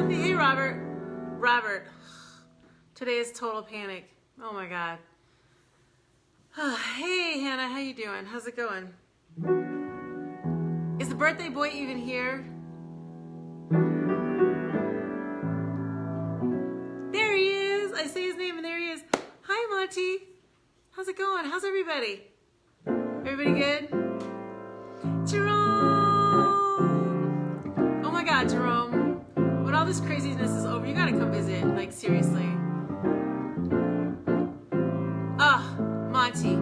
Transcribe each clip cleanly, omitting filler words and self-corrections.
Kathy. Hey, Robert. Robert. Today is total panic. Oh my God. Hey, Hannah. How you doing? How's it going? Is the birthday boy even here? There he is. I say his name and there he is. Hi, Monty. How's it going? How's everybody? Everybody good? Jerome! Oh my God, Jerome. When all this craziness is over, you gotta come visit. Like, seriously. Monty.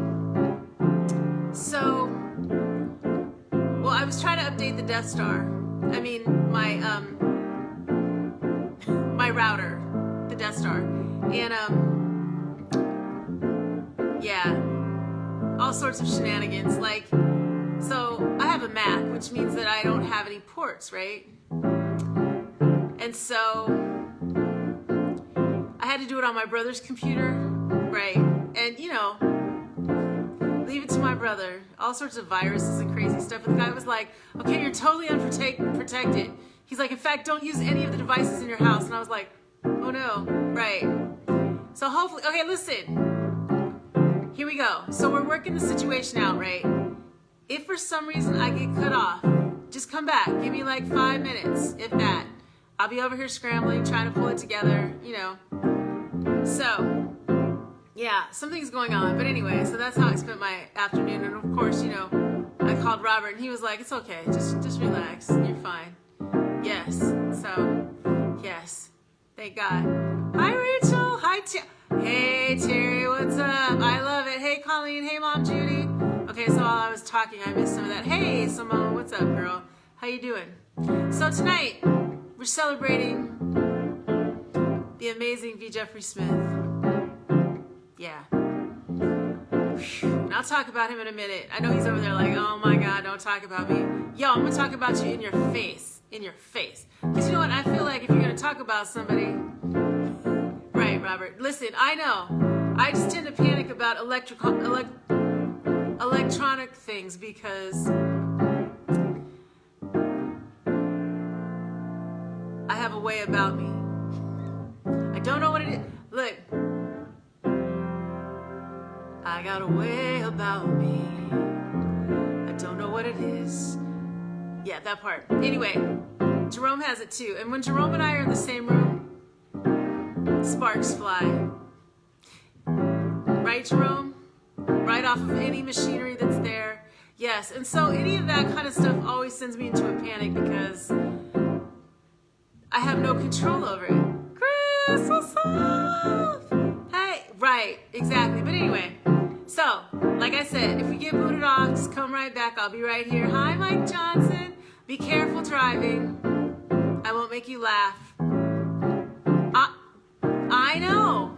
So, well, I was trying to update the Death Star. I mean, my router, the Death Star. And, yeah, all sorts of shenanigans. Like, so I have a Mac, which means that I don't have any ports, right? And so I had to do it on my brother's computer, right? And, you know, leave it to my brother. All sorts of viruses and crazy stuff. And the guy was like, okay, you're totally unprotected. He's like, in fact, don't use any of the devices in your house. And I was like, oh no, right. So hopefully, okay, listen. Here we go. So we're working the situation out, right? If for some reason I get cut off, just come back. Give me like 5 minutes, if that. I'll be over here scrambling, trying to pull it together, you know. So, yeah, something's going on. But anyway, so that's how I spent my afternoon. And of course, you know, I called Robert and he was like, it's okay. Just relax. You're fine. Yes. So, yes. Thank God. Hi, Rachel. Hi, Hey, Terry. What's up? I love it. Hey, Colleen. Hey, Mom Judy. Okay, so while I was talking, I missed some of that. Hey, Simone. What's up, girl? How you doing? So tonight, we're celebrating the amazing V. Jeffrey Smith. Yeah. And I'll talk about him in a minute. I know he's over there like, oh my God, don't talk about me. Yo, I'm going to talk about you in your face. In your face. Because you know what? I feel like if you're going to talk about somebody... Right, Robert. Listen, I know. I just tend to panic about electronic things because... I have a way about me. I don't know what it is. Look. I got a way about me. I don't know what it is. Yeah, that part. Anyway, Jerome has it too. And when Jerome and I are in the same room, sparks fly. Right, Jerome? Right off of any machinery that's there. Yes, and so any of that kind of stuff always sends me into a panic because I have no control over it. Chris, what's up? Hey, right, exactly. But anyway, so, like I said, if we get booted off, just come right back. I'll be right here. Hi, Mike Johnson. Be careful driving. I won't make you laugh. I know.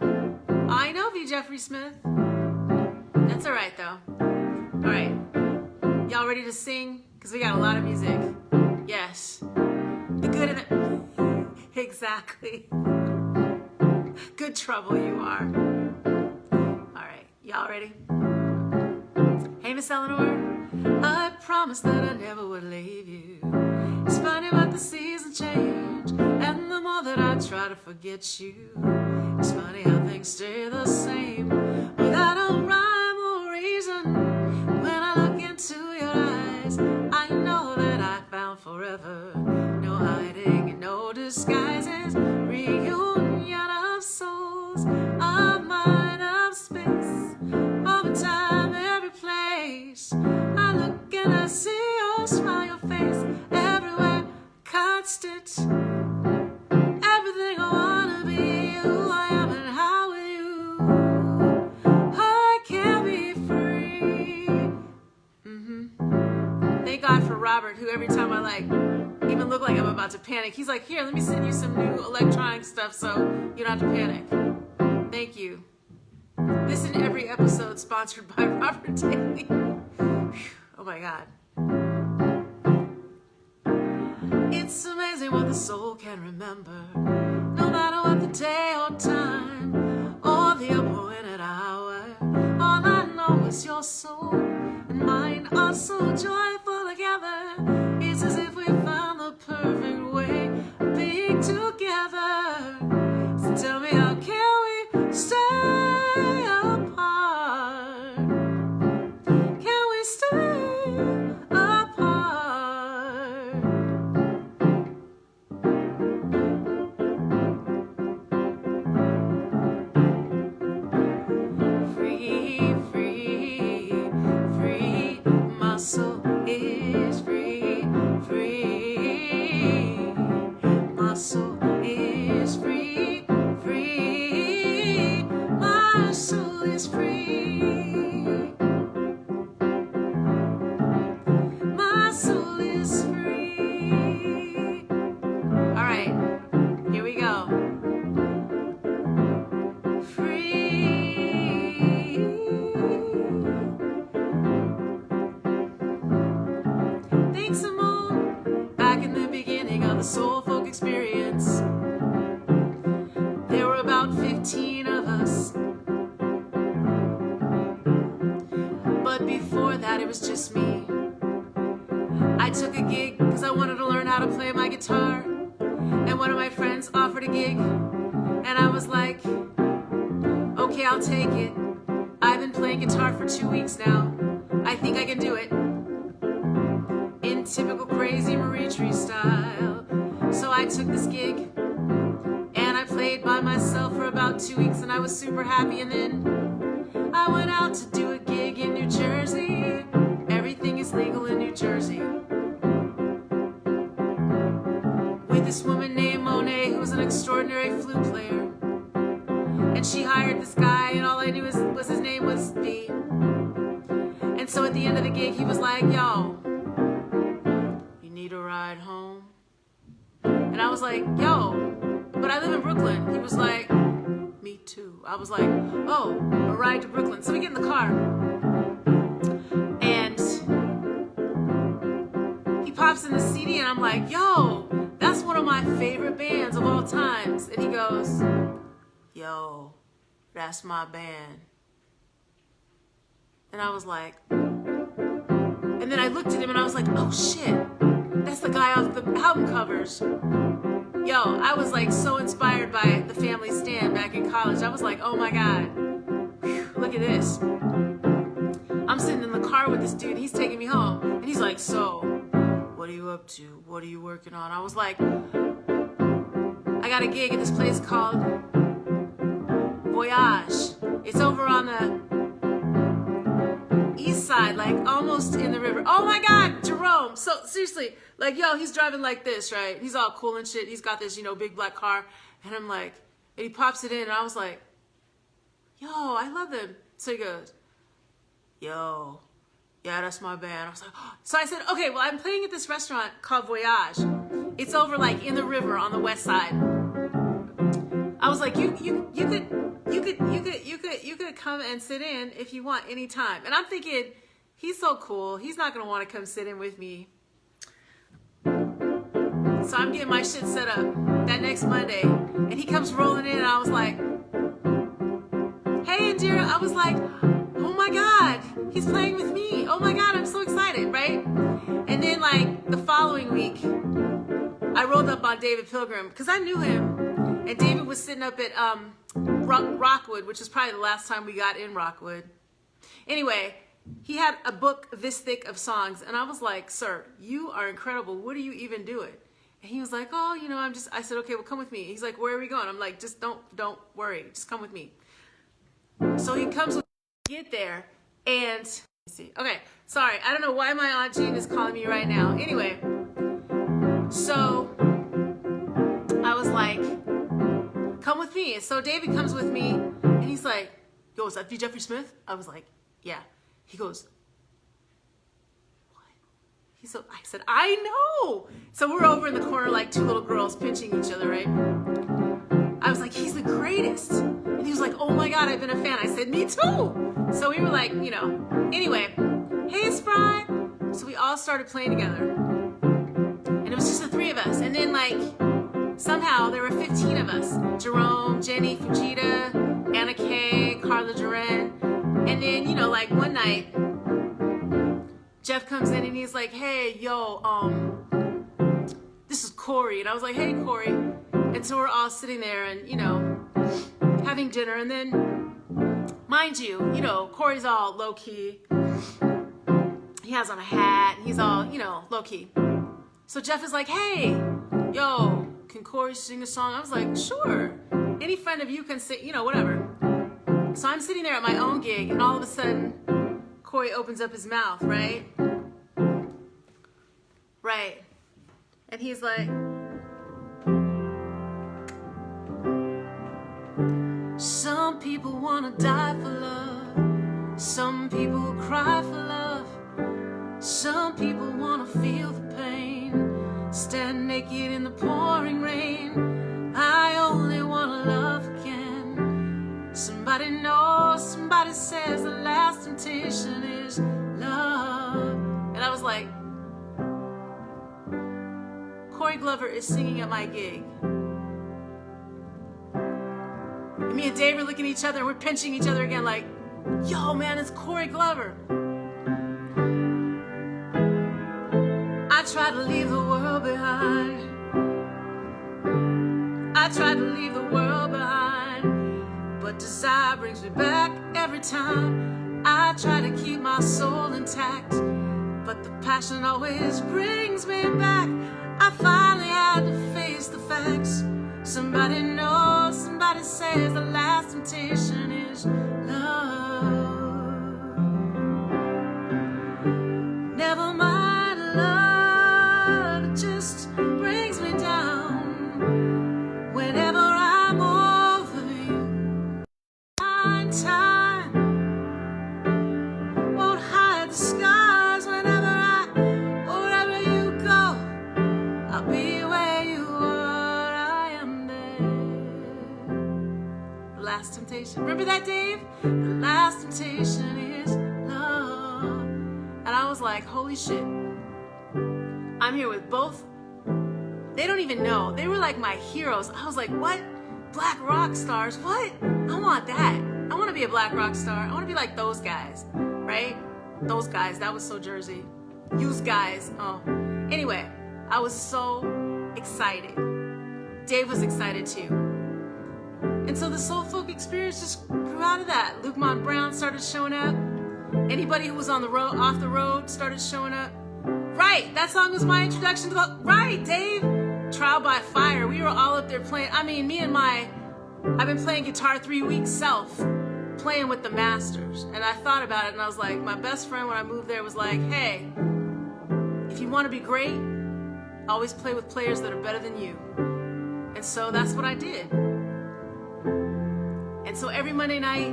I know, V. Jeffrey Smith. That's all right, though. All right. Y'all ready to sing? Because we got a lot of music. Yes. The good and the... Exactly. Good trouble you are. All right. Y'all ready? Hey, Miss Eleanor. I promised that I never would leave you. It's funny but the seasons change, and the more that I try to forget you, it's funny how things stay the same without a rhyme or reason. When I look into your eyes, I know that I found forever. No hiding and no disguises. Reunion of souls, of mind, of space, of time, every place. I look and I see your smile, your face, everywhere, constant. Everything I wanna be, who I am and how with you, I can be free. Thank God for Robert, who every time I like even look like I'm about to panic, he's like, here, let me send you some new electronic stuff so you don't have to panic. Thank you. This and every episode sponsored by Robert Daly. Oh my God. It's amazing what the soul can remember, no matter what the day or time, or the appointed hour. All I know is your soul and mine are so joyful together. It's as if we found the perfect way of being together. was just me. I took a gig because I wanted to learn how to play my guitar. And one of my friends offered a gig. And I was like, okay, I'll take it. I've been playing guitar for 2 weeks now. I think I can do it. In typical crazy Marie Tree style. So I took this gig. And I played by myself for about 2 weeks. And I was super happy. And then I went out to do a gig in New Jersey. Everything is legal in New Jersey. With this woman named Monet, who was an extraordinary flute player. And she hired this guy, and all I knew was his name was V. And so at the end of the gig, he was like, yo, you need a ride home? And I was like, yo, but I live in Brooklyn. He was like, me too. I was like, oh, a ride to Brooklyn. So we get in the car. And he pops in the CD, and I'm like, yo, that's one of my favorite bands of all times. And he goes, yo, that's my band. And I was like, and then I looked at him and I was like, oh shit, that's the guy off the album covers. Yo, I was like so inspired by The Family Stand back in college. I was like, oh my God, whew, look at this. I'm sitting in the car with this dude, he's taking me home. And he's like, so, what are you up to? What are you working on? I was like, I got a gig at this place called Voyage. It's over on the east side, like almost in the river. Oh my God, Jerome. So seriously, like, yo, he's driving like this, right? He's all cool and shit. He's got this, you know, big black car. And I'm like, and he pops it in, and I was like, yo, I love them. So he goes, yo, yeah, that's my band. I was like, oh. So I said, okay, well, I'm playing at this restaurant called Voyage. It's over like in the river on the west side. I was like, you could come and sit in if you want anytime. And I'm thinking, he's so cool. He's not gonna want to come sit in with me. So I'm getting my shit set up that next Monday, and he comes rolling in, and I was like, hey, Indira. I was like, oh my God, he's playing with me. Oh my God, I'm so excited, right? And then like the following week, I rolled up on David Pilgrim because I knew him. And David was sitting up at Rockwood, which is probably the last time we got in Rockwood. Anyway, he had a book this thick of songs. And I was like, sir, you are incredible. What are you even doing? And he was like, oh, you know, I said, okay, well, come with me. He's like, where are we going? I'm like, just don't worry. Just come with me. So he comes with me, get there. And, see, okay, sorry. I don't know why my Aunt Jean is calling me right now. Anyway, so I was like, come with me. And so David comes with me, and he's like, yo, is that V. Jeffrey Smith? I was like, yeah. He goes, what? I said, I know. So we're over in the corner like two little girls pinching each other, right? I was like, he's the greatest. And he was like, oh my God, I've been a fan. I said, me too. So we were like, you know, anyway, hey, Spry. So we all started playing together. And it was just the three of us. And then like, somehow there were 15 of us. Jerome, Jenny, Fujita, Anna Kay, Carla Duran. And then, you know, like one night, Jeff comes in and he's like, hey, yo, this is Corey. And I was like, hey, Corey. And so we're all sitting there and, you know, having dinner. And then, mind you, know, Corey's all low-key. He has on a hat. And he's all, you know, low-key. So Jeff is like, hey, yo, can Corey sing a song? I was like, sure. Any friend of you can sing, you know, whatever. So I'm sitting there at my own gig, and all of a sudden, Corey opens up his mouth, right? Right. And he's like, some people want to die for love. Some people cry for love. Some people want to feel the pain. Stand naked in the pouring rain. I only want to love again. Somebody knows, somebody says the last temptation is love. And I was like, Corey Glover is singing at my gig. And me and Dave are looking at each other, and we're pinching each other again like, yo, man, it's Corey Glover. tried to leave the world behind. I tried to leave the world behind, but desire brings me back every time. I try to keep my soul intact, but the passion always brings me back. I finally had to face the facts. Somebody knows, somebody says the last temptation is love. Never mind love, it just brings me down. Whenever I'm over you, time won't hide the scars. Wherever you go, I'll be where you are. I am there. The last temptation. Remember that, Dave? The last temptation is love. And I was like, holy shit. I'm here with both. They don't even know. They were like my heroes. I was like, what? Black rock stars? What? I want that. I want to be a black rock star. I want to be like those guys, right? Those guys. That was so Jersey. Used guys. Oh. Anyway, I was so excited. Dave was excited too. And so the soul folk experience just grew out of that. Luke Mont Brown started showing up. Anybody who was on the road, off the road, started showing up. Right, that song was my introduction to the, right, Dave. Trial by Fire. We were all up there playing. I mean, I've been playing guitar 3 weeks self, playing with the masters. And I thought about it and I was like, my best friend when I moved there was like, hey, if you want to be great, always play with players that are better than you. And so that's what I did. And so every Monday night,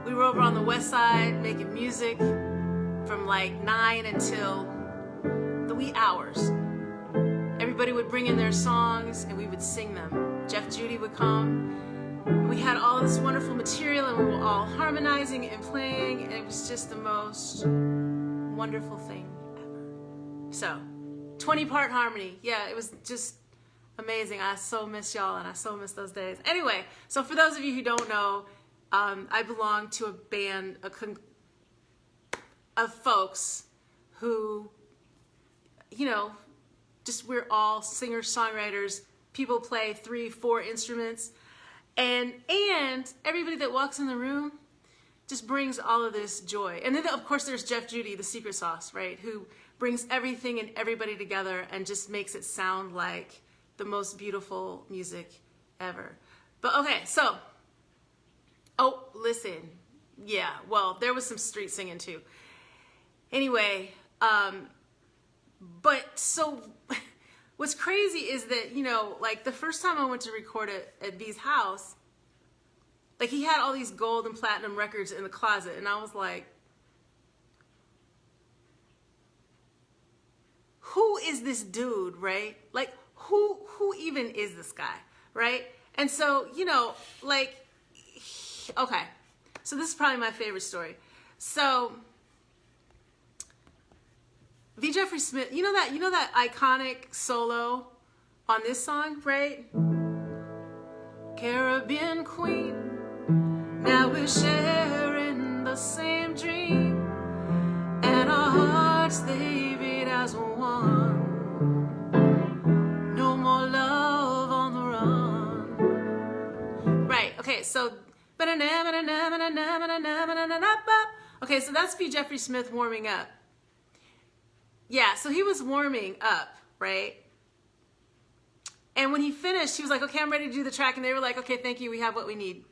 we were over on the west side making music from like 9 until the wee hours. Everybody would bring in their songs and we would sing them. Jeff Judy would come. We had all this wonderful material and we were all harmonizing and playing, and it was just the most wonderful thing ever. So, 20-part harmony. Yeah, it was just amazing. I so miss y'all and I so miss those days. Anyway, so for those of you who don't know, I belong to a band of folks who, you know, just we're all singers, songwriters, people play 3-4 instruments, and everybody that walks in the room just brings all of this joy. And then of course there's Jeff Judy, the secret sauce, right, who brings everything and everybody together and just makes it sound like the most beautiful music ever. But okay, so, oh, listen, yeah, well, there was some street singing too. Anyway, but so what's crazy is that, you know, like the first time I went to record at B's house, like he had all these gold and platinum records in the closet, and I was like, who is this dude, right? Like, who even is this guy, right? And so, you know, like, okay, so this is probably my favorite story. So V. Jeffrey Smith, you know that iconic solo on this song, right? Caribbean Queen, now we're sharing the same dream, and our hearts, they beat as one. No more love on the run. Right, okay, so okay, so that's V. Jeffrey Smith warming up. Yeah, so he was warming up, right? And when he finished, he was like, okay, I'm ready to do the track. And they were like, okay, thank you, we have what we need.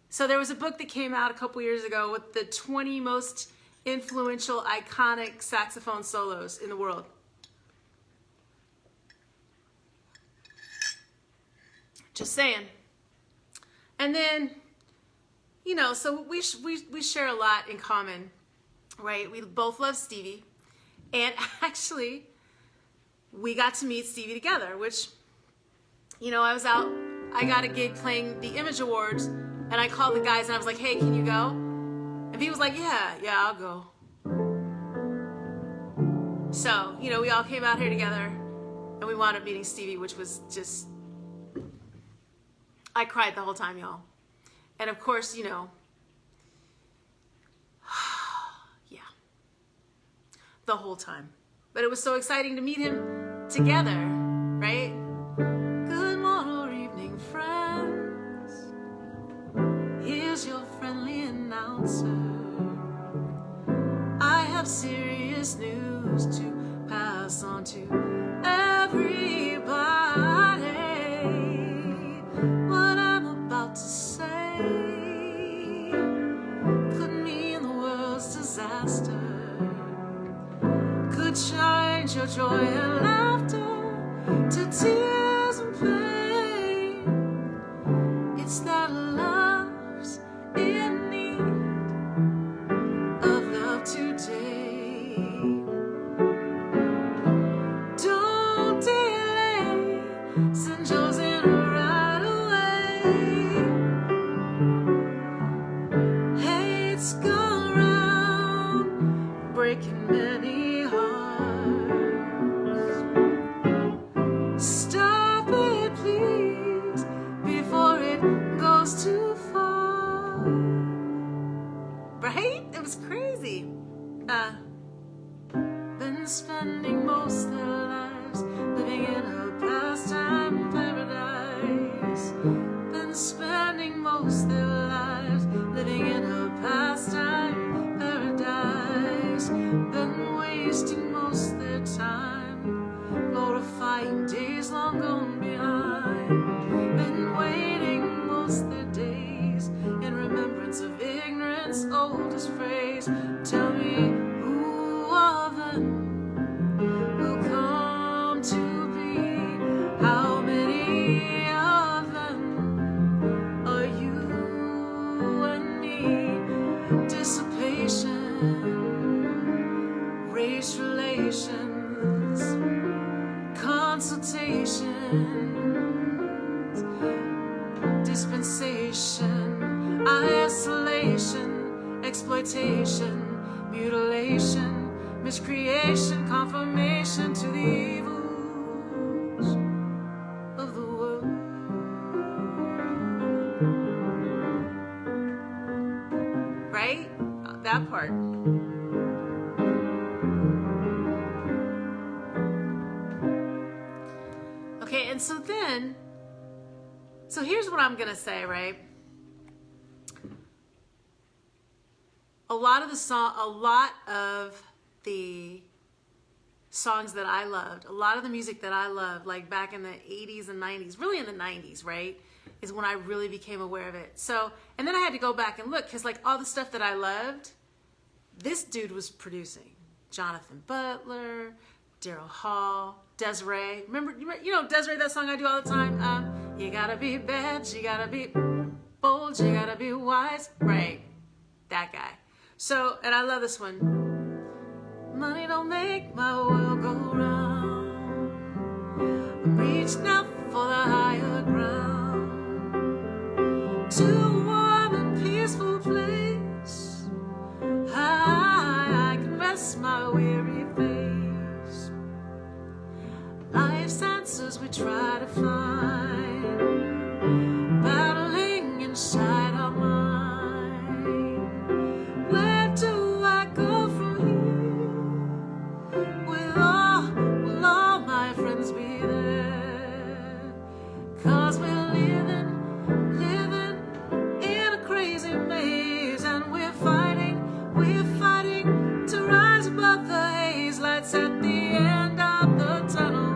So there was a book that came out a couple years ago with the 20 most influential, iconic saxophone solos in the world. Just saying. And then, you know, so we share a lot in common, right? We both love Stevie. And actually, we got to meet Stevie together, which, you know, I got a gig playing the Image Awards, and I called the guys and I was like, hey, can you go? And he was like, yeah, I'll go. So, you know, we all came out here together and we wound up meeting Stevie, which was just, I cried the whole time, y'all. And of course, you know, yeah. the whole time. But it was so exciting to meet him together, right? Good morning or evening, friends. Here's your friendly announcer. I have serious news to pass on to everybody. What I'm about to say could mean the world's disaster, could change your joy and laughter to tears and pain. It's that love's in need of love today. Don't delay, send yours in right away. Hate's gone round, breaking many hearts. Stop it, please, before it goes too far. Right? It was crazy. Been spending most of their lives living in a pastime paradise. Been spending most of their lives living in a pastime paradise. Been wasting most of their time glorifying days long gone behind. Been waiting most of their days in remembrance of ignorance, oldest phrase. Tell me, who of them will come to be? How many of them are you and me? Dissipation, race relations, consultations, dispensation, isolation, exploitation, mutilation, miscreation, confirmation to the evils of the world. Right? That part. Okay, and so here's what I'm gonna say, right? A lot of the songs that I loved, a lot of the music that I loved, like back in the 80s and 90s, really in the 90s, right, is when I really became aware of it. So, and then I had to go back and look, because like all the stuff that I loved, this dude was producing. Jonathan Butler, Daryl Hall, Desiree. Remember, you know Desiree, that song I do all the time? You gotta be bad, you gotta be bold, you gotta be wise. Right, that guy. So, and I love this one. Money don't make my world go round. I'm reaching out for the higher ground, to a warm and peaceful place. I can rest my weary face. Life's answers we try to find, battling inside our mind. Where do I go from here? Will all my friends be there? 'Cause we're living in a crazy maze, and we're fighting to rise above the haze. Lights at the end of the tunnel.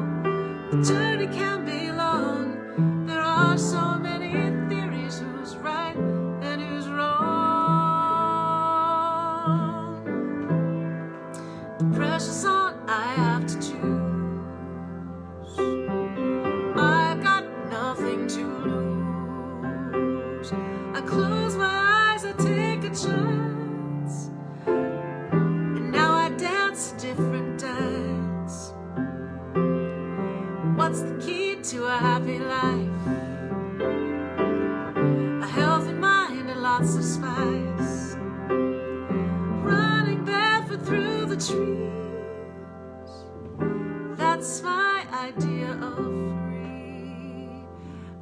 The journey can be long. There are so many theories, who's right and who's wrong. The pressure's on, I have to choose. I've got nothing to lose. I close my eyes, I take a chance, and now I dance a different dance. What's the key to a happy life? A healthy mind and lots of spice. Running barefoot through the trees. That's my idea of free.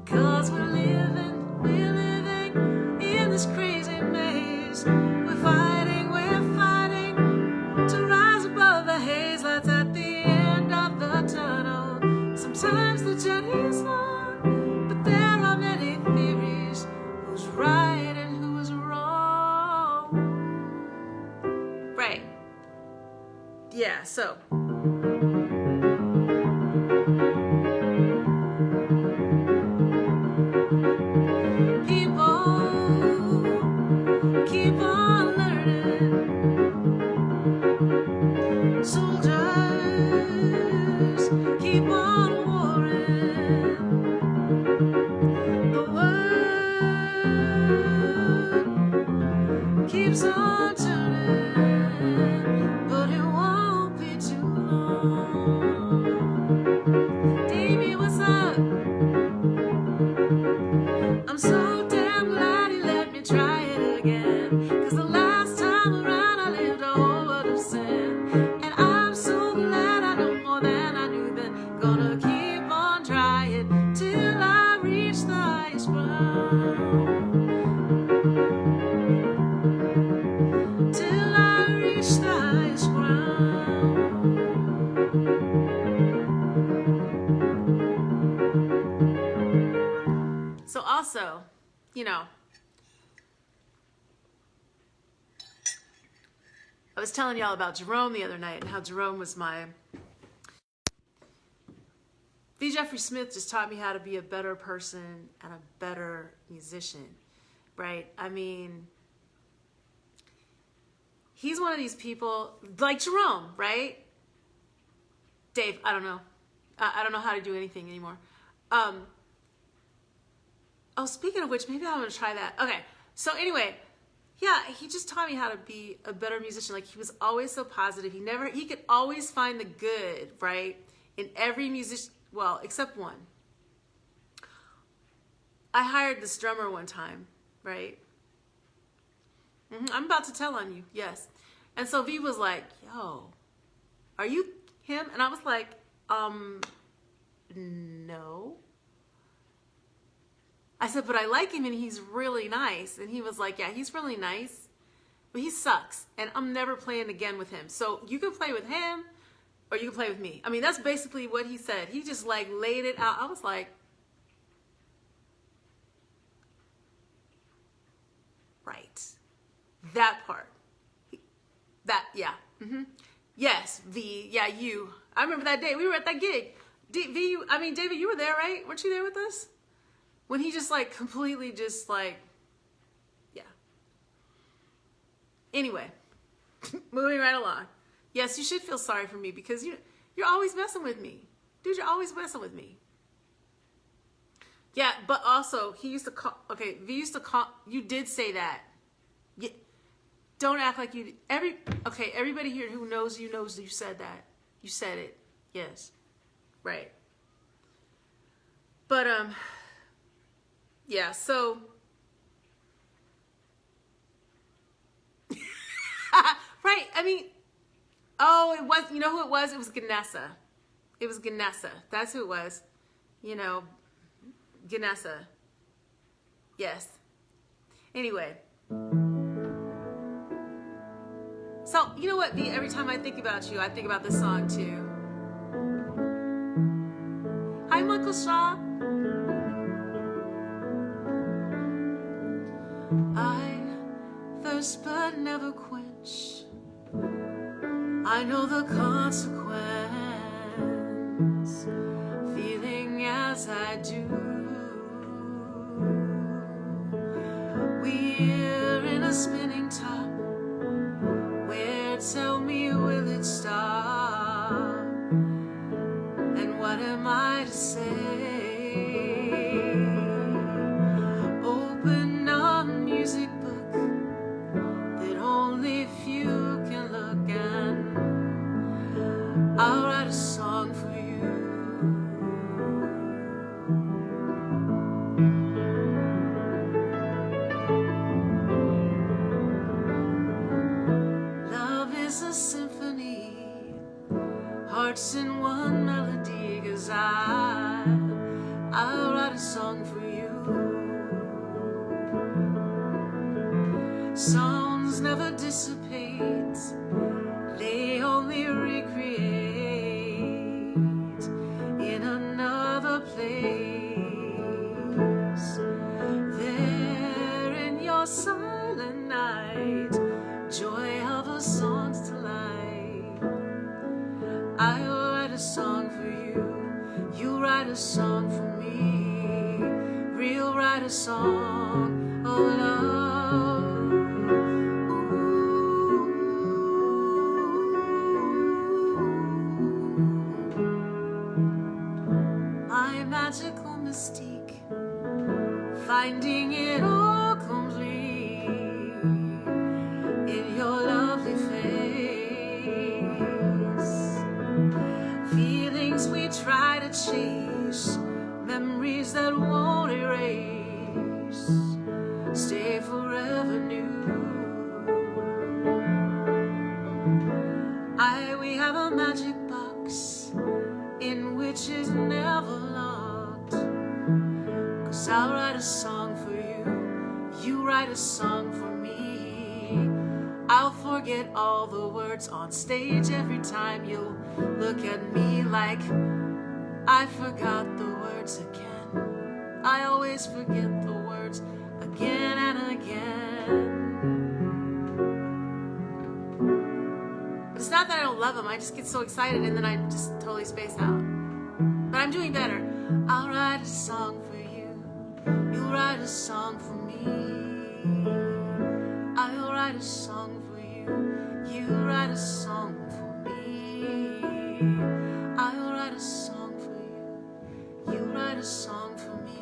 'Cause we're living in this crazy maze. We're so. Keep on learning. Soldiers, keep on warring. The world keeps on turning, but it won't be too long. Davey, what's up? I'm so damn glad he let me try it again, 'cause the last time around I lived a whole world of sin. And I'm so glad I know more than I knew then. Gonna keep on trying till I reach the highest ground. Till I reach the highest ground. So also, you know, I was telling y'all about Jerome the other night and how Jerome was my... V. Jeffrey Smith just taught me how to be a better person and a better musician, right? I mean, he's one of these people, like Jerome, right? Dave, I don't know. I don't know how to do anything anymore. Oh, speaking of which, maybe I'm going to try that. Okay, so anyway, yeah, he just taught me how to be a better musician. Like, he was always so positive. He could always find the good, right, in every musician, well, except one. I hired this drummer one time, right? I'm about to tell on you, yes. And so V was like, yo, are you him? And I was like, no. I said, but I like him and he's really nice. And he was like, yeah, he's really nice, but he sucks. And I'm never playing again with him. So you can play with him or you can play with me. I mean, that's basically what he said. He just like laid it out. I was like, right. That part. Yeah. Yes, V, yeah, you. I remember that day. We were at that gig. David, you were there, right? Weren't you there with us? When he just like completely just like, yeah. Anyway, moving right along. Yes, you should feel sorry for me because you're always messing with me. Dude, you're always messing with me. Yeah, but also he used to call, okay, V used to call, you did say that. Yeah, don't act like you, everybody here who knows you knows you said that. You said it, yes, right. But, yeah, so, right, I mean, oh, it was, you know who it was? It was Ganessa. It was Ganessa. That's who it was. You know, Ganessa. Yes. Anyway. So, you know what, V, every time I think about you, I think about this song too. Hi, Michael Shaw. I thirst but never quench. I know the consequence, feeling as I do. We're in a spinning top. Where, tell me, will it stop? And what am I to say? Open a music book that only few can look at. I'll write a song for you. Love is a symphony, hearts in one melody, 'cause I'll write a song for you. Songs never dissipate, they only recreate in another place. There in your silent night, joy of a song's delight. song of love. My magical mystique, finding it all complete in your lovely face. Feelings we try to chase, memories that won't erase, stay forever new. We have a magic box in which is never locked. 'Cause I'll write a song for you, you write a song for me. I'll forget all the words on stage every time you look at me like I forgot the words again. I always forget the words again and again. But it's not that I don't love them, I just get so excited and then I just totally space out. But I'm doing better. I'll write a song for you, you'll write a song for me. I'll write a song for you, you write a song for me. I'll write a song for you, you write a song for me.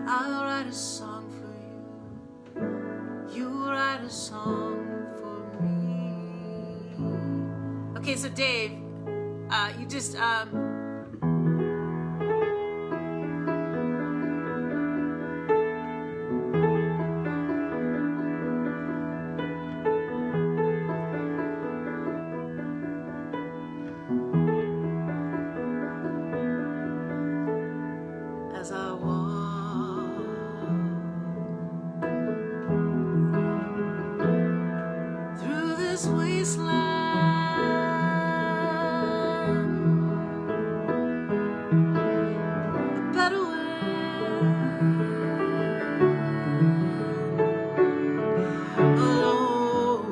I'll write a song for you, you write a song for me. Okay, so Dave, you just as I walk through this wasteland, a better way alone,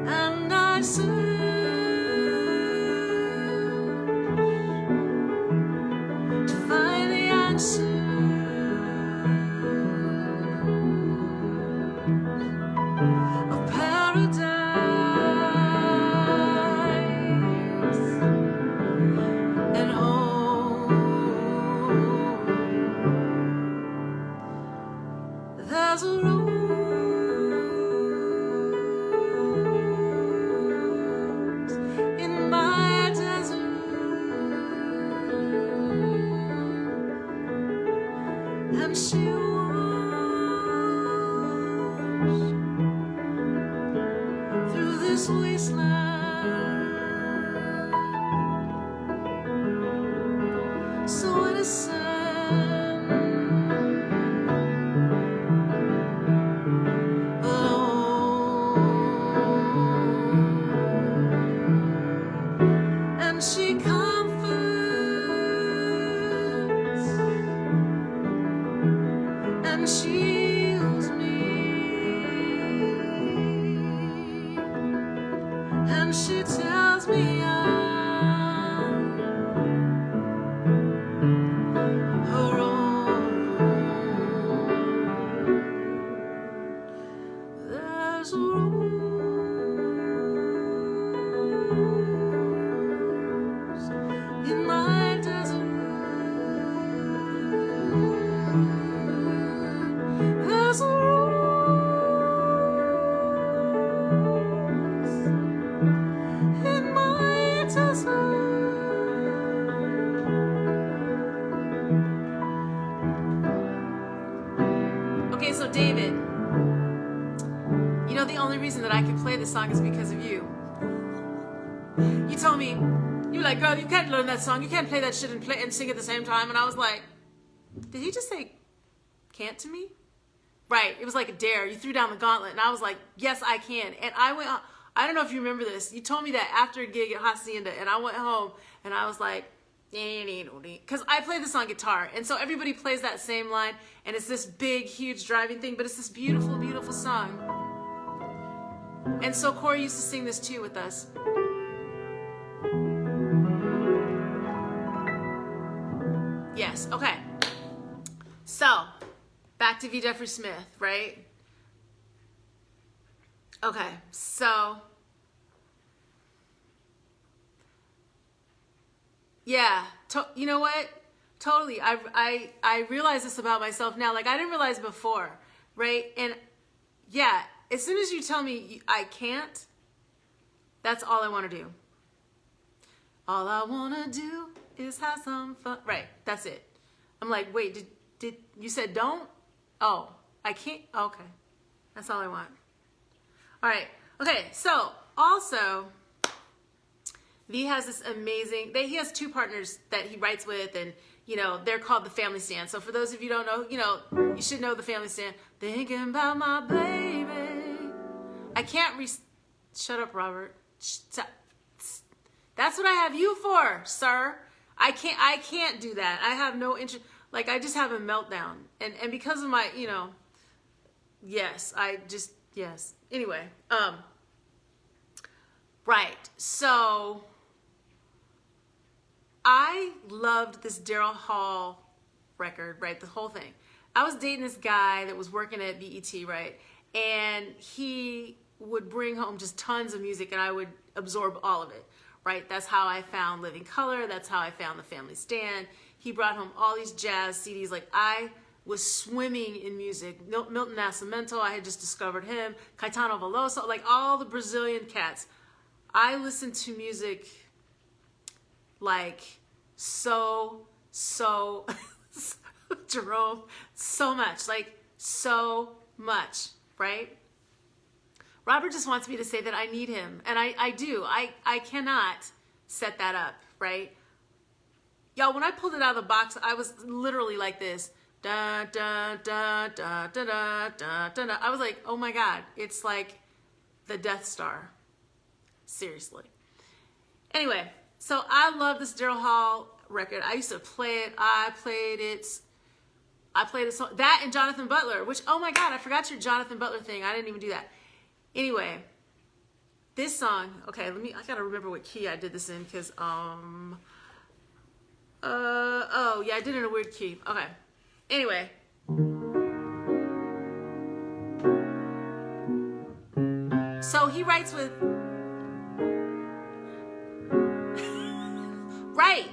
and I say of paradise and home. There's a rose in my desert, and she this wasteland, so innocent, alone, and she comforts and shields me. And she tells me I'm her own. There's a rose in my desert. There's a Okay, so David, you know the only reason that I can play this song is because of you. You told me, you were like, girl, you can't learn that song, you can't play that shit and play and sing at the same time. And I was like, did he just say can't to me? Right, it was like a dare. You threw down the gauntlet and I was like, yes, I can. And I went on, I don't know if you remember this. You told me that after a gig at Hacienda, and I went home and I was like, because I play this on guitar, and so everybody plays that same line, and it's this big, huge driving thing, but it's this beautiful, beautiful song. And so Corey used to sing this too with us. Yes, okay. So, back to V. Jeffrey Smith, right? Okay, so, yeah, you know what? Totally, I realize this about myself now. Like, I didn't realize before, right? And yeah, as soon as you tell me I can't, that's all I want to do. All I want to do is have some fun. Right, that's it. I'm like, wait, did you said don't? Oh, I can't? Okay, that's all I want. All right, okay, so also, V has this amazing, he has two partners that he writes with, and you know, they're called the Family Stand. So for those of you who don't know, you know, you should know the Family Stand. Thinking about my baby. I can't shut up, Robert. That's what I have you for, sir. I can't do that. I have no interest. Like, I just have a meltdown. And because of my, you know, yes, yes. Anyway, right. So I loved this Daryl Hall record, right? The whole thing. I was dating this guy that was working at BET, right? And he would bring home just tons of music, and I would absorb all of it, right? That's how I found Living Color. That's how I found The Family Stand. He brought home all these jazz CDs. Like, I was swimming in music. Milton Nascimento, I had just discovered him. Caetano Veloso, like all the Brazilian cats. I listened to music like so Jerome, so much, like so much, right? Robert just wants me to say that I need him, and I do. I cannot set that up, right? Y'all, when I pulled it out of the box, I was literally like this. Da, da, da, da, da, da, da, da, da. I was like, oh my God, it's like the Death Star. Seriously. Anyway, so I love this Daryl Hall record. I used to play it. I played it so that and Jonathan Butler, which, oh my God, I forgot your Jonathan Butler thing. I didn't even do that. Anyway, this song, okay, I gotta remember what key I did this in, because oh yeah, I did it in a weird key. Okay. Anyway. So he writes with right.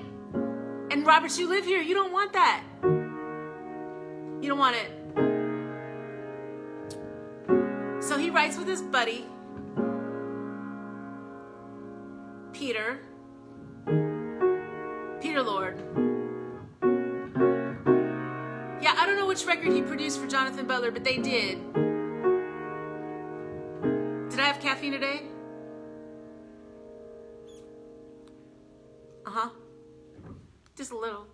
And Robert, you live here. You don't want that. You don't want it. So he writes with his buddy, Peter Lord. Yeah, I don't know which record he produced for Jonathan Butler, but they did. Did I have caffeine today? Uh-huh. Just a little.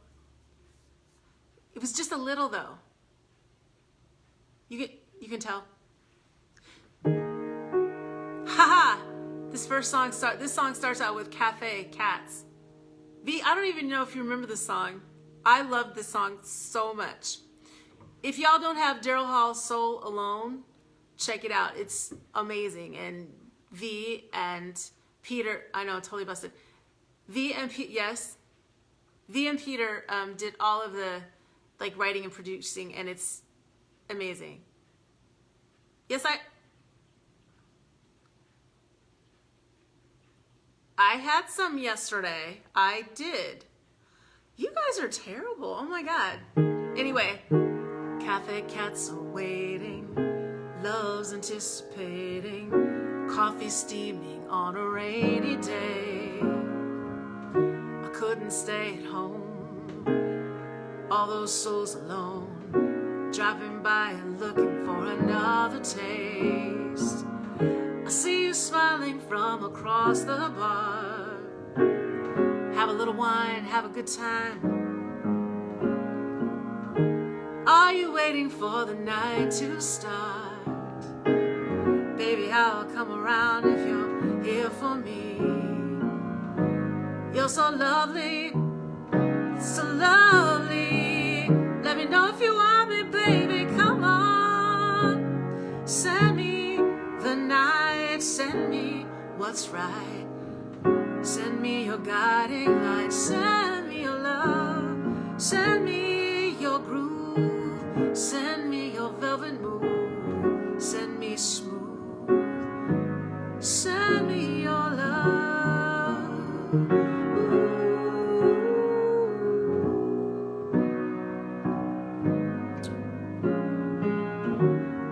It was just a little, though. You can tell. Haha! This song starts out with Cafe Cats. V, I don't even know if you remember this song. I love this song so much. If y'all don't have Daryl Hall's Soul Alone, check it out. It's amazing. And V and Peter, I know, totally busted. V and Peter did all of the like writing and producing, and it's amazing. Yes, I had some yesterday. I did. You guys are terrible. Oh my God. Anyway, cafe cats are waiting, love's anticipating, coffee steaming on a rainy day. I couldn't stay at home, all those souls alone, dropping by and looking for another taste. I see you smiling from across the bar. Have a little wine, have a good time. Are you waiting for the night to start? Baby, I'll come around if you're here for me. You're so lovely, so lovely. Let me know if you want me, baby, come on. Send me the night, send me what's right. Send me your guiding light, send me your love, Send me your groove, send me your velvet move, send me smooth, send me your love.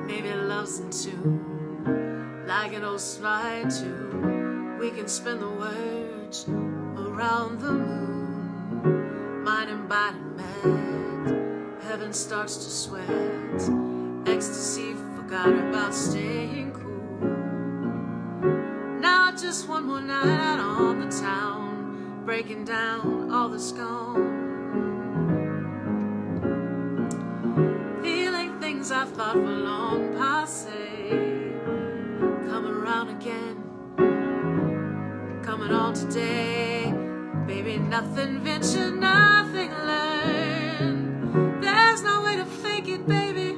Maybe love's in tune, like an old slide tune. We can spin the words around the moon, mind and body mad. Heaven starts to sweat. Ecstasy forgot about staying cool. Now just one more night out on the town, breaking down all that's gone. Feeling things I thought were long passé, coming around again, coming on today. Baby, nothing ventured, nothing learned. There's no way to fake it, baby.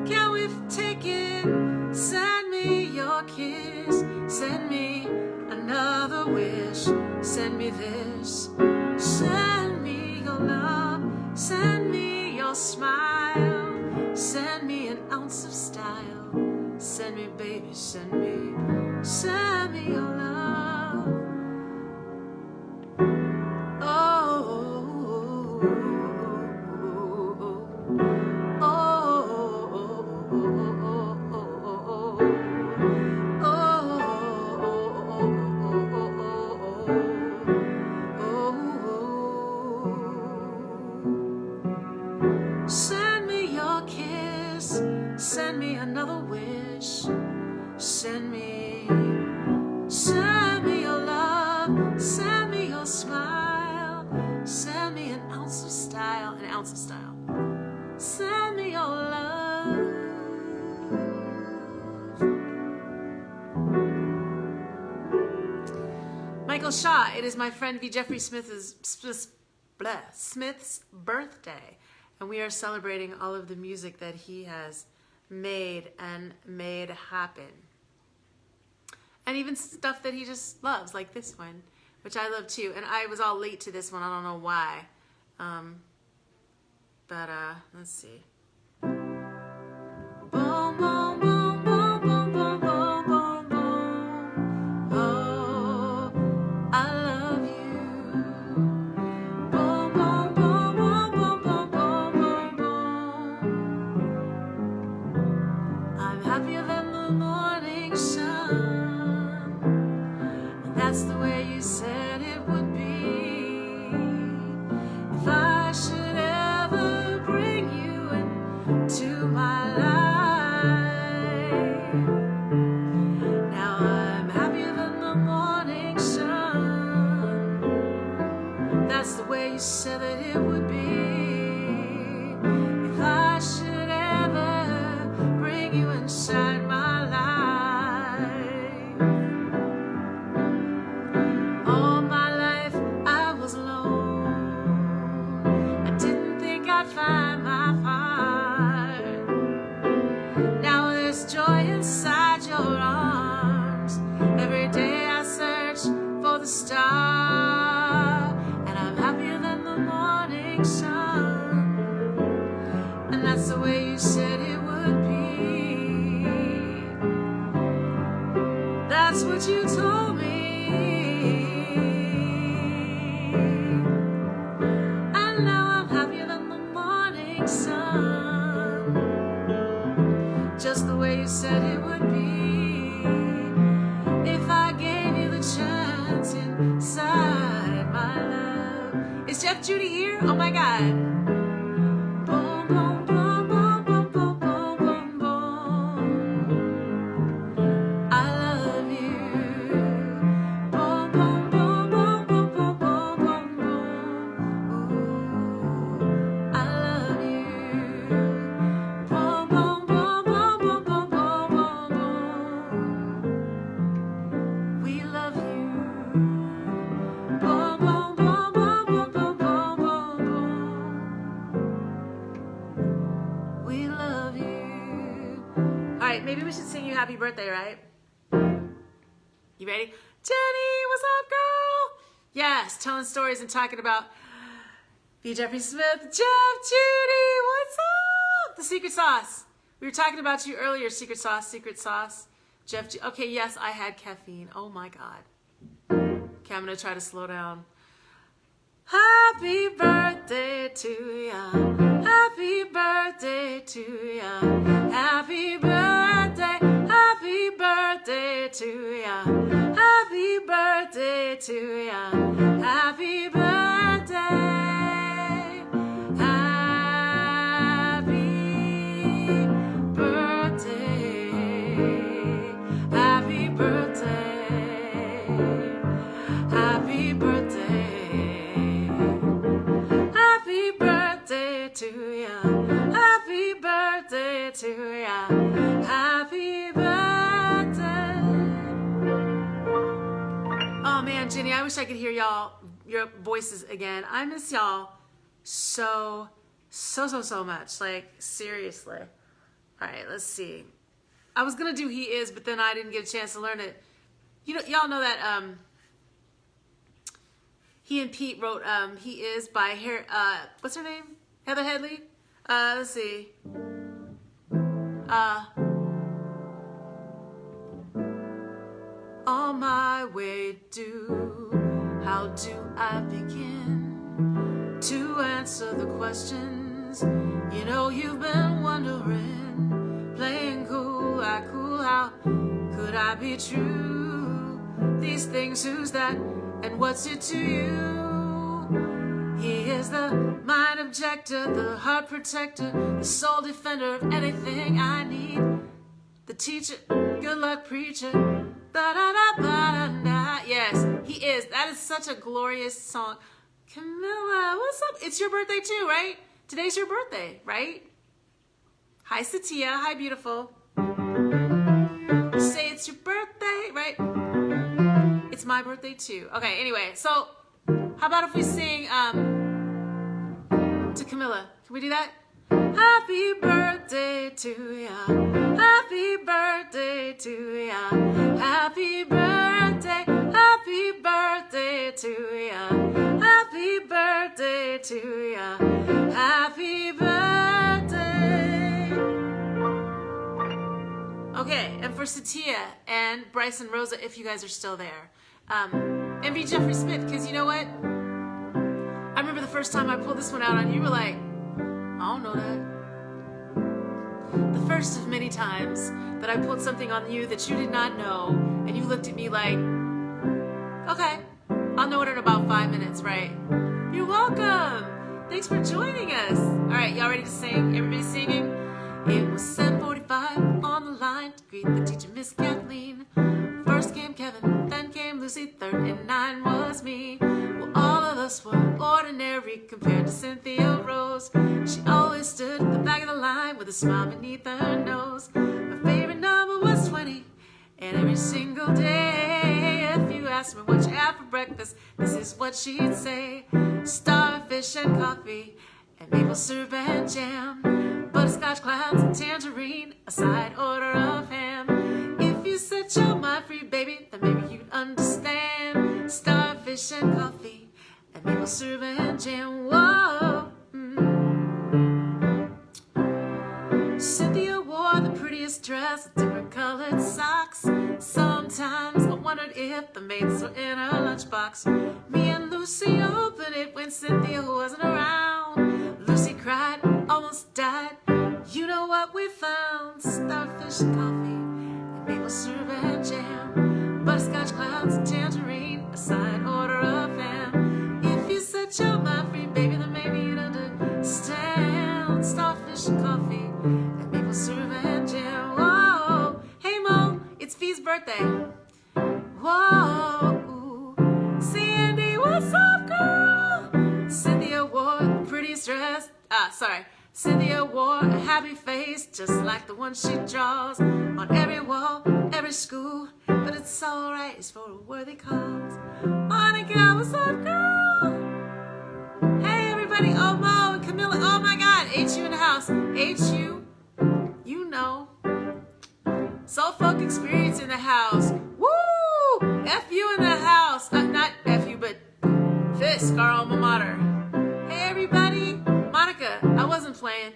Can we take it? Send me your kiss, send me another wish, send me this, send me your love, send me your smile, send me an ounce of style, send me, baby, send me your love. Send me your kiss, send me another wish, send me your love, send me your smile, send me an ounce of style, send me your love. Michael Shaw, it is my friend V. Jeffrey Smith's birthday, and we are celebrating all of the music that he has made and made happen. And even stuff that he just loves, like this one, which I love too. And I was all late to this one, I don't know why. Let's see. Boom, boom, boom, boom, boom, boom, boom, boom, boom. Oh, I love you. Boom, boom, boom, boom, boom, boom, boom, boom, boom. I'm happier than the morning sun, and that's the way you said it would be. If I should ever bring you into my life, now I'm happier than the morning sun. That's the way you said that it would be. If I should ever bring you inside my life. All my life I was alone, I didn't think I'd find my heart. Now there's joy inside your arms. Every day I search for the star, and I'm happier than the morning sun. And that's the way you said it would be. That's what you told me. And now I'm happier than the morning sun, just the way you said it would be. If I gave you the chance inside my love. Is Jeff Judy here? Oh my God. Boom, boom, boom, boom, boom, boom, boom, boom, boom. I love you. Boom, boom, boom, boom, boom, boom, boom, boom, boom. Ooh, I love you. Boom, boom, boom, boom, boom, boom, boom, boom, boom. We love you. Boom, boom, boom, boom, boom, boom, boom, boom, boom. We love you. All right, maybe we should sing you happy birthday, right? You ready? Jenny, what's up, girl? Yes, telling stories and talking about B. Jeffrey Smith, Jeff, Judy, what's up? The secret sauce. We were talking about you earlier, secret sauce, Jeff, okay, yes, I had caffeine. Oh my God. Okay, I'm gonna try to slow down. Happy birthday to ya. Happy birthday to ya. Happy birthday to ya. Happy birthday to ya. Happy birthday. To ya, happy birthday to ya, happy birthday. Oh man, Jenny, I wish I could hear your voices again. I miss y'all so much. Like, seriously. All right, let's see. I was gonna do He Is, but then I didn't get a chance to learn it. You know, y'all know that he and Pete wrote He Is by what's her name? Heather Headley? Let's see. On my way how do I begin to answer the questions? You know you've been wondering, playing cool, how could I be true? These things, who's that, and what's it to you? He is the mind objector, the heart protector, the soul defender of anything I need. The teacher, good luck preacher. Da-da-da-ba-da-da. Yes, he is. That is such a glorious song. Camilla, what's up? It's your birthday too, right? Today's your birthday, right? Hi, Satya. Hi, beautiful. Say it's your birthday, right? It's my birthday too. Okay, anyway, so how about if we sing to Camilla? Can we do that? Happy birthday to ya. Happy birthday to ya. Happy birthday to ya. Happy birthday to ya. Happy birthday. Okay, and for Satya and Bryce and Rosa, if you guys are still there. And be Jeffrey Smith, because you know what? I remember the first time I pulled this one out on you, you were like, I don't know that. The first of many times that I pulled something on you that you did not know, and you looked at me like, okay, I'll know it in about 5 minutes, right? You're welcome. Thanks for joining us. All right, y'all ready to sing? Everybody singing? It was 7:45 on the line to greet the teacher, Miss Kathleen. First came Kevin, then came Lucy, third in line was me. Well, all of us were ordinary compared to Cynthia Rose. She always stood at the back of the line with a smile beneath her nose. Her favorite number was 20, and every single day, if you asked me what you had for breakfast, this is what she'd say. Starfish and coffee, and maple syrup and jam, butterscotch clouds and tangerine, a side order of ham. If you said you're my free baby, then maybe you'd understand. Starfish and coffee, and maple syrup and jam. Whoa. Cynthia wore the prettiest dress with different colored socks. Sometimes I wondered if the mates were in her lunchbox. Me and Lucy opened it when Cynthia wasn't around. Lucy cried, almost died. You know what we found? Starfish and coffee, and maple syrup and jam, butterscotch clouds and tangerine, a side order of ham. If you said you're my free baby, then maybe you'd understand. Starfish and coffee, and maple syrup and jam. Whoa, hey Mo, it's Fee's birthday. Whoa, Sandy, what's up, girl? Cynthia wore the prettiest dress. Cynthia wore a happy face, just like the one she draws on every wall, every school. But it's alright, it's for a worthy cause. Monica, what's up, girl? Hey, everybody. Oh, Mo and Camilla. Oh, my God. HU in the house. HU, you know. Soul Folk Experience in the house. Woo! FU in the house. Not FU, but Fisk, our alma mater. Hey, everybody. playing.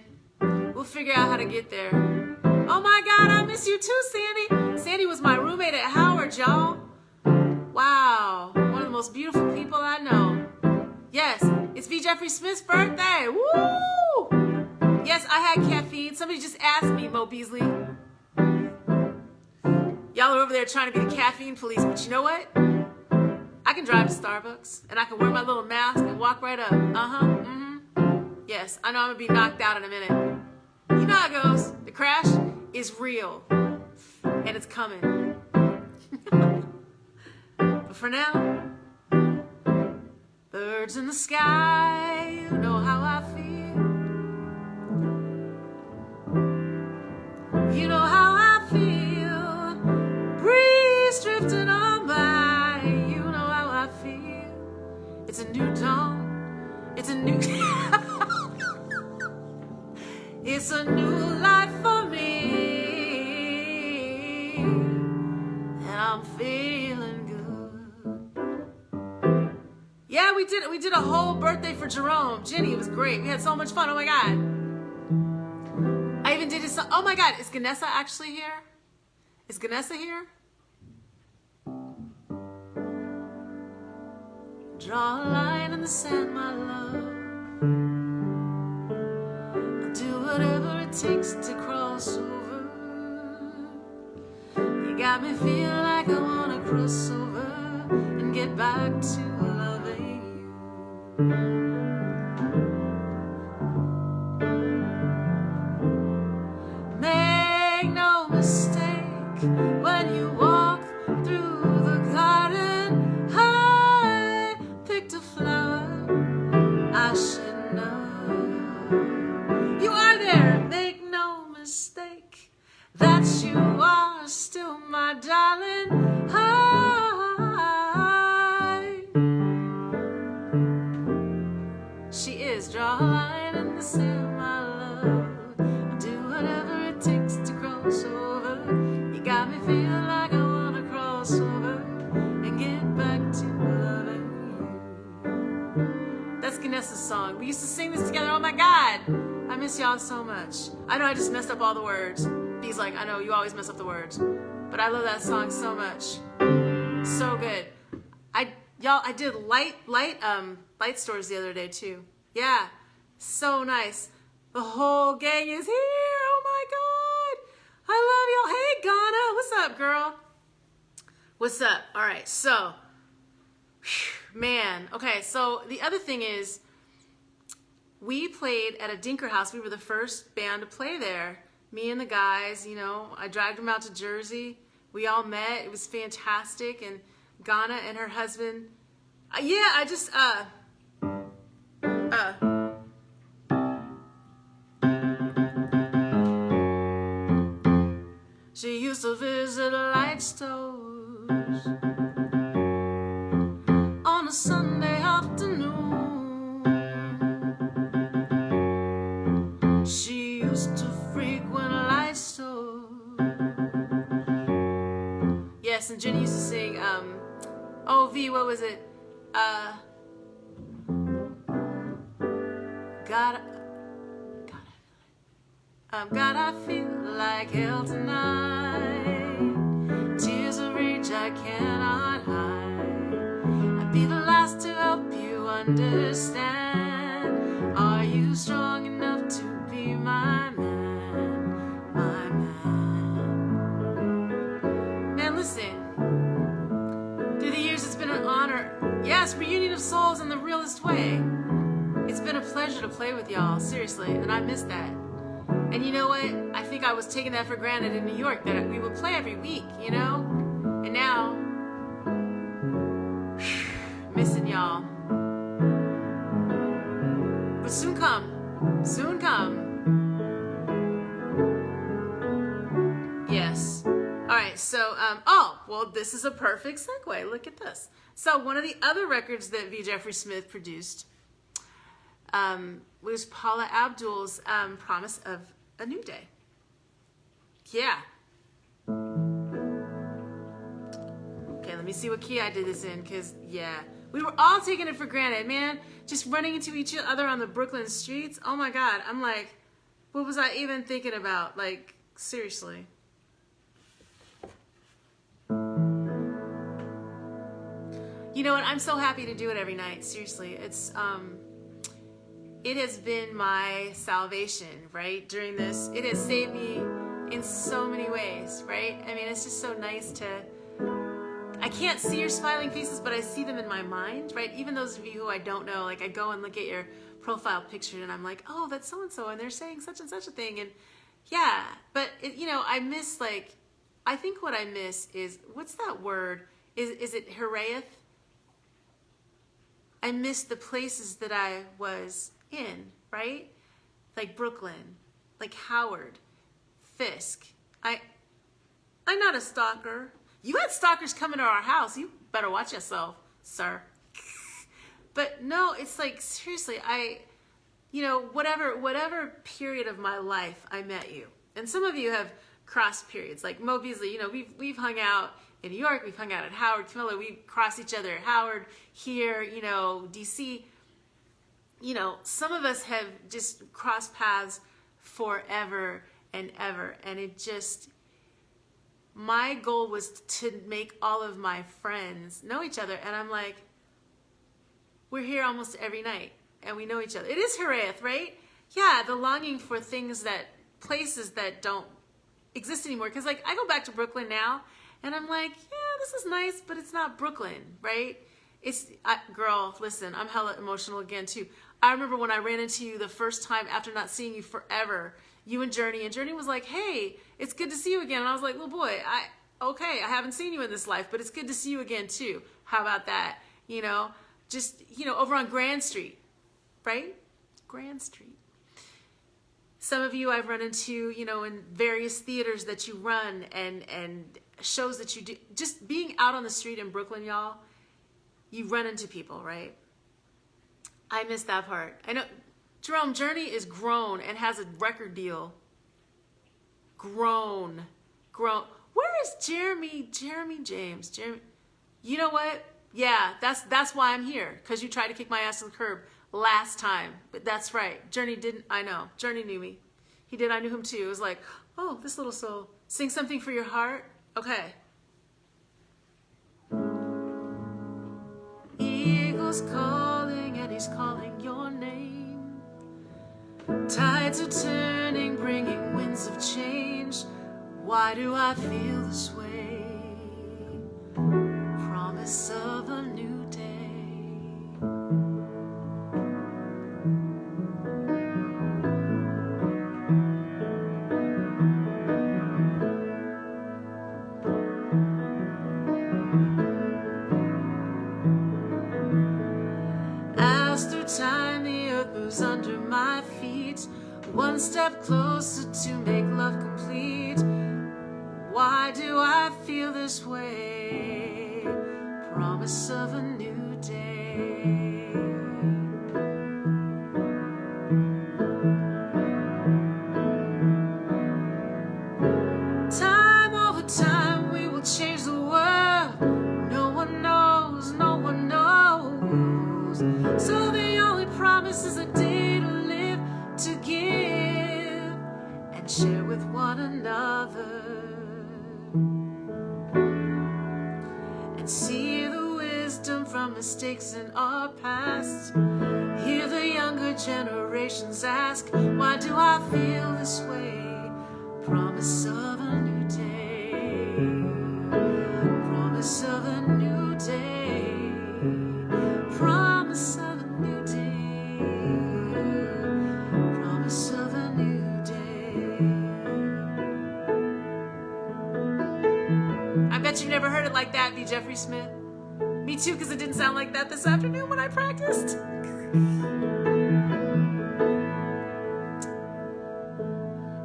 We'll figure out how to get there. Oh my God, I miss you too, Sandy. Sandy was my roommate at Howard, y'all. Wow, one of the most beautiful people I know. Yes, it's V. Jeffrey Smith's birthday. Woo! Yes, I had caffeine. Somebody just asked me, Mo Beasley. Y'all are over there trying to be the caffeine police, but you know what? I can drive to Starbucks, and I can wear my little mask and walk right up. Yes, I know I'm going to be knocked out in a minute. You know how it goes. The crash is real, and it's coming. But for now, birds in the sky, you know how I feel. You know how I feel. Breeze drifting on by, you know how I feel. It's a new dawn. It's a new... It's a new life for me, and I'm feeling good. Yeah, we did a whole birthday for Jerome. Jenny, it was great. We had so much fun. Oh my God. I even did his song. Oh my God, is Ganessa actually here? Is Ganessa here? Draw a line in the sand, my love. Do whatever it takes to cross over. You got me feeling like I wanna cross over and get back to loving you. Make no mistake when you walk through the garden. I picked a flower I should know. You are there, make no mistake that you are still my darling. She is, draw a line in the sand, my love. I'll do whatever it takes to cross over. You got me feeling like I wanna cross over and get back to loving you. That's Ganessa's song. We used to sing this together. Oh my God. I miss y'all so much. I know I just messed up all the words. He's like, I know you always mess up the words, but I love that song so much. So good. I did light stores the other day too. Yeah, so nice. The whole gang is here. Oh my God, I love y'all. Hey Ghana, what's up, girl? What's up? All right, so man. Okay, so the other thing is, we played at a Dinker house. We were the first band to play there. Me and the guys, you know, I dragged them out to Jersey. We all met. It was fantastic. And Ghana and her husband. Yeah, I just, she used to visit light stores on a Sunday afternoon. She used to frequent light stores. Yes, and Jenny used to sing, oh, V, what was it? God, I feel like hell tonight. Tears of rage I cannot hide. I'd be the last to help you understand. Are you strong enough to be my man, my man? Man, listen. Through the years, it's been an honor. Yes, reunion of souls in the realest way. It's been a pleasure to play with y'all, seriously, and I miss that. And you know what? I think I was taking that for granted in New York, that we would play every week, you know? And now, missing y'all. But soon come. Soon come. Yes. All right, so, oh, well, this is a perfect segue. Look at this. So one of the other records that V. Jeffrey Smith produced was Paula Abdul's Promise of a New Day. Yeah. Okay, let me see what key I did this in, because, yeah. We were all taking it for granted, man. Just running into each other on the Brooklyn streets. Oh, my God. I'm like, What was I even thinking about? Like, seriously. You know what? I'm so happy to do it every night. Seriously. It has been my salvation, right? During this, it has saved me in so many ways, right? I mean, it's just so nice to, I can't see your smiling faces, but I see them in my mind, right? Even those of you who I don't know, like I go and look at your profile picture and I'm like, oh, that's so-and-so, and they're saying such and such a thing. And yeah, but I miss, like, I think what I miss is, what's that word? Is it Heraeth? I miss the places that I was in, right? Like Brooklyn, like Howard, Fisk. I'm not a stalker. You had stalkers coming to our house. You better watch yourself, sir. But no, it's like, seriously, whatever period of my life I met you. And some of you have crossed periods, like Mo Beasley, we've hung out in New York, we've hung out at Howard, Camilla, we crossed each other at Howard, here, DC. Some of us have just crossed paths forever and ever. And my goal was to make all of my friends know each other. And I'm like, we're here almost every night and we know each other. It is Heraeth, right? Yeah, the longing for places that don't exist anymore. Because like I go back to Brooklyn now and I'm like, yeah, this is nice, but it's not Brooklyn, right? Girl, listen, I'm hella emotional again too. I remember when I ran into you the first time after not seeing you forever, you and Journey was like, hey, it's good to see you again. And I was like, well, boy, I haven't seen you in this life, but it's good to see you again too. How about that? Over on Grand Street, right? Grand Street. Some of you I've run into, in various theaters that you run and shows that you do. Just being out on the street in Brooklyn, y'all, you run into people, right? I miss that part. I know, Jerome, Journey is grown and has a record deal. Grown. Where is Jeremy James? You know what? Yeah, that's why I'm here. Because you tried to kick my ass to the curb last time. But that's right. Journey didn't, I know. Journey knew me. He did, I knew him too. It was like, oh, this little soul. Sing something for your heart? Okay. Eagle's calling and he's calling your name. Tides are turning, bringing winds of change. Why do I feel this way? Promise of a new day. As through time the earth moves under my feet, one step closer to make love complete. Why do I feel this way? Promise of a new day. Time over time we will change the world. No one knows, no one knows. So the only promise is a day to live, to give and share with one another. And see the wisdom from mistakes in our past. Hear the younger generations ask, why do I feel this way? Promise of a new day. Promise of a new day. Promise of a new day. Promise of a new day. I bet you never heard it like that, B. Jeffrey Smith. Me too, because it didn't sound like that this afternoon when I practiced.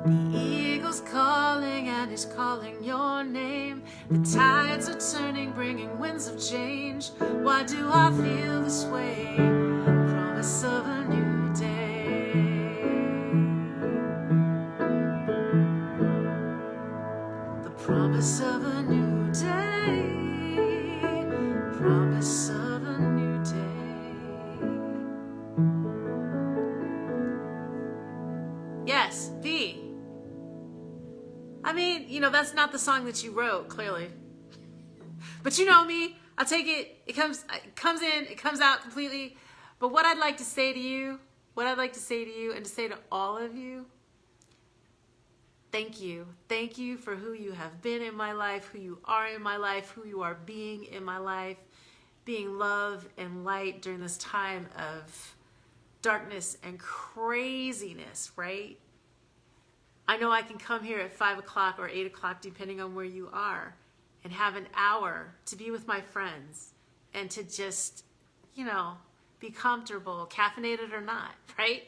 The eagle's calling and he's calling your name. The tides are turning, bringing winds of change. Why do I feel this way? Promise of a new day. The promise of a new day. Promise of a new day. Yes. Yes, V. I mean, you know, that's not the song that you wrote, clearly. But you know me, I'll take it. It comes in, it comes out completely. But what I'd like to say to you, and to say to all of you, thank you. Thank you for who you have been in my life, who you are in my life, who you are being in my life, being love and light during this time of darkness and craziness, right? I know I can come here at 5 o'clock or 8 o'clock, depending on where you are, and have an hour to be with my friends and to just, you know, be comfortable, caffeinated or not, right?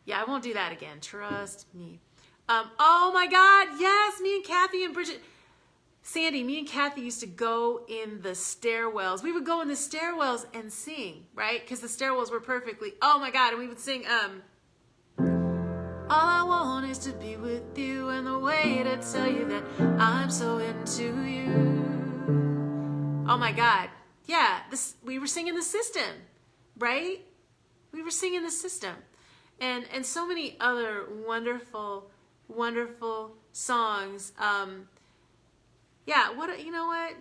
Yeah, I won't do that again. Trust me. Oh my God, yes, me and Kathy and Bridget. Sandy, me and Kathy used to go in the stairwells. We would go in the stairwells and sing, right? Because the stairwells were perfectly, oh my God, and we would sing, all I want is to be with you, and the way to tell you that I'm so into you. Oh my God. Yeah, we were singing the system, right? We were singing the system. And so many other wonderful, wonderful songs. Yeah, you know what?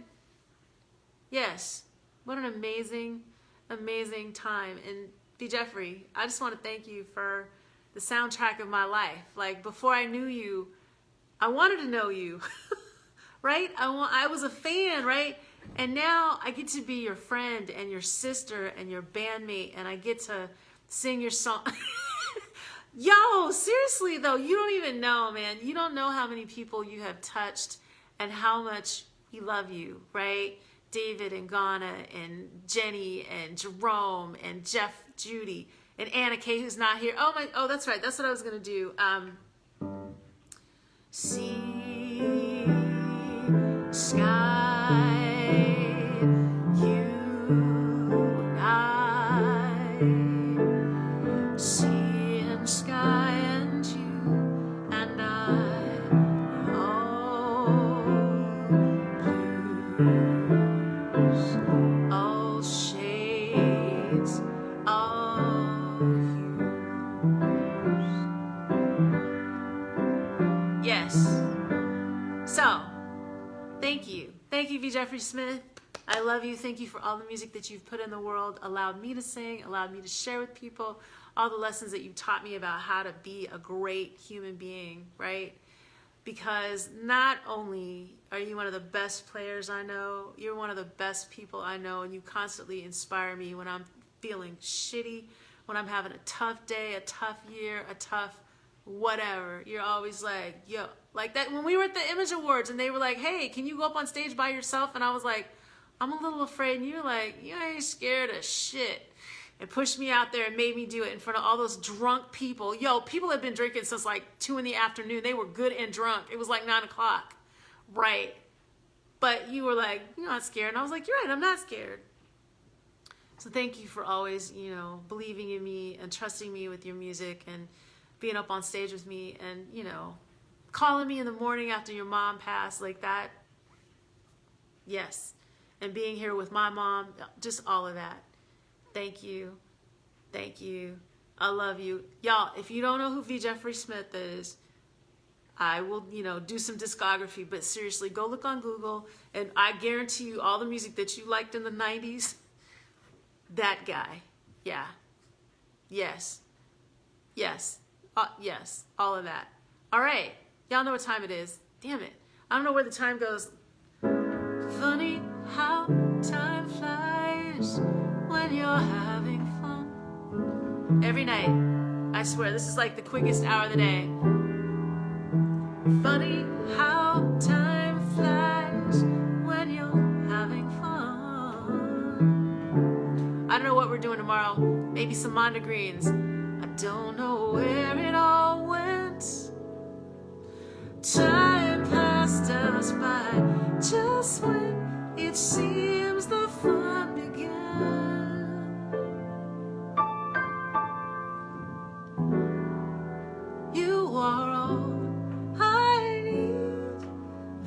Yes, what an amazing, amazing time. And B. Jeffrey, I just want to thank you for the soundtrack of my life. Like, before I knew you, I wanted to know you, right? I was a fan, right? And now I get to be your friend and your sister and your bandmate, and I get to sing your song. Yo, seriously though, you don't even know, man. You don't know how many people you have touched and how much we love you, right? David and Ghana and Jenny and Jerome and Jeff, Judy, and Anna Kay, who's not here. Oh, that's right. That's what I was going to do. Sea, sky, you and I. Sea and sky and you and I. All blues, all shades of hues. Yes. So, thank you. Thank you, V. Jeffrey Smith. I love you. Thank you for all the music that you've put in the world, allowed me to sing, allowed me to share with people, all the lessons that you've taught me about how to be a great human being, right? Because not only are you one of the best players I know, you're one of the best people I know, and you constantly inspire me when I'm feeling shitty, when I'm having a tough day, a tough year, a tough whatever. You're always like, yo, like that when we were at the Image Awards and they were like, hey, can you go up on stage by yourself? And I was like, I'm a little afraid. And you were like, you ain't scared of shit. And pushed me out there and made me do it in front of all those drunk people. Yo, people have been drinking since like 2 in the afternoon. They were good and drunk. It was like 9 o'clock, right? But you were like, you're not scared. And I was like, you're right, I'm not scared. So thank you for always, you know, believing in me and trusting me with your music and being up on stage with me and, you know, calling me in the morning after your mom passed like that. Yes. And being here with my mom, just all of that. Thank you. Thank you. I love you. Y'all, if you don't know who V. Jeffrey Smith is, I will, you know, do some discography, but seriously, go look on Google and I guarantee you all the music that you liked in the 90s, that guy. Yeah. Yes. Yes. Yes. All of that. All right. Y'all know what time it is. Damn it. I don't know where the time goes. Funny how time flies when you're having fun. Every night, I swear, this is like the quickest hour of the day. Funny how time flies when you're having fun. I don't know what we're doing tomorrow. Maybe some Mondegreens. I don't know where it all went. Time passed us by just when it seems the fun began. You are all I need,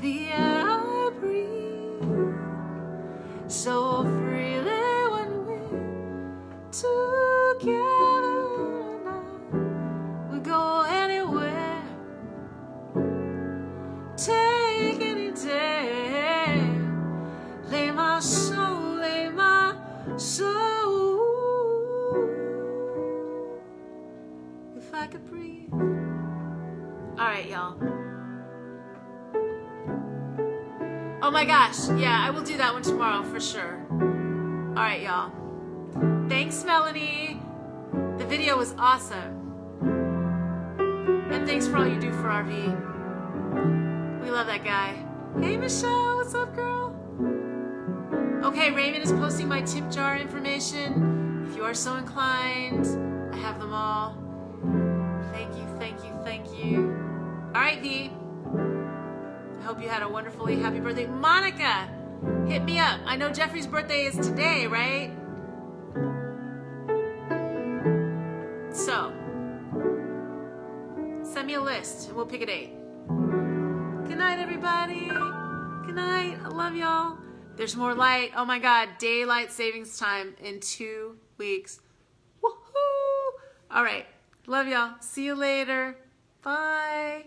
the air I breathe, so freely when we're together. We go anywhere If I could breathe. All right, y'all. Oh my gosh, yeah, I will do that one tomorrow for sure. All right, y'all. Thanks, Melanie. The video was awesome. And thanks for all you do for RV. We love that guy. Hey, Michelle, what's up, girl? Okay, Raymond is posting my tip jar information. If you are so inclined, I have them all. Thank you, thank you, thank you. All right, V. I hope you had a wonderfully happy birthday. Monica, hit me up. I know Jeffrey's birthday is today, right? So, send me a list and we'll pick a date. Good night, everybody. Good night. I love y'all. There's more light. Oh my God, daylight savings time in 2 weeks. Woohoo! All right. Love y'all. See you later. Bye.